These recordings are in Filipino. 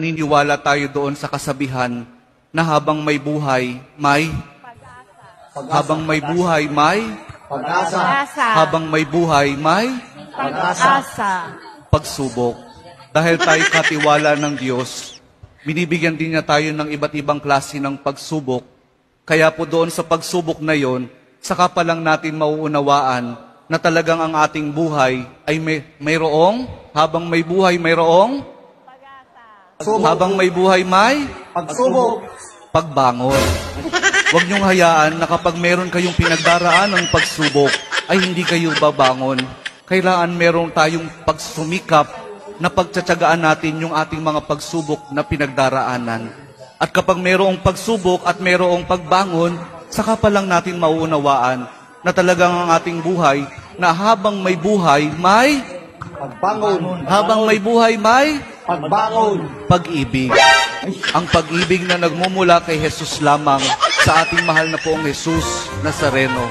Naniniwala tayo doon sa kasabihan na habang may buhay, may Pag-asa. habang may buhay, may Pag-asa. habang may buhay, may Pag-asa. pagsubok. Dahil tayo katiwala ng Diyos, binibigyan din niya tayo ng iba't ibang klase ng pagsubok. Kaya po doon sa pagsubok na yon, saka pa lang natin mauunawaan na talagang ang ating buhay ay mayroong, habang may buhay, mayroong, habang may buhay, may Pagsubok. pagbangon. Huwag niyong hayaan na kapag meron kayong pinagdaraan ng pagsubok, ay hindi kayo babangon. Kailangan meron tayong pagsumikap na pagtsatsagaan natin yung ating mga pagsubok na pinagdaraanan. At kapag merong pagsubok at merong pagbangon, saka pa lang natin mauunawaan na talagang ang ating buhay, na habang may buhay, may Pagbangon. habang may buhay, may Pagbangon. pag-ibig. Ang pag-ibig na nagmumula kay Jesus lamang sa ating mahal na poong Jesus Nazareno.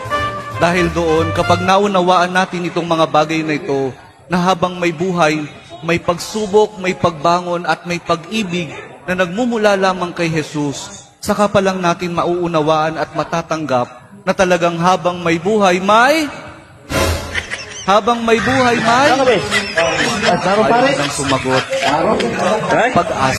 Dahil doon, kapag naunawaan natin itong mga bagay na ito, na habang may buhay, may pagsubok, may pagbangon at may pag-ibig na nagmumula lamang kay Jesus, saka pa lang natin mauunawaan at matatanggap na talagang habang may buhay, may ayaw nang sumagot. Pag-asa.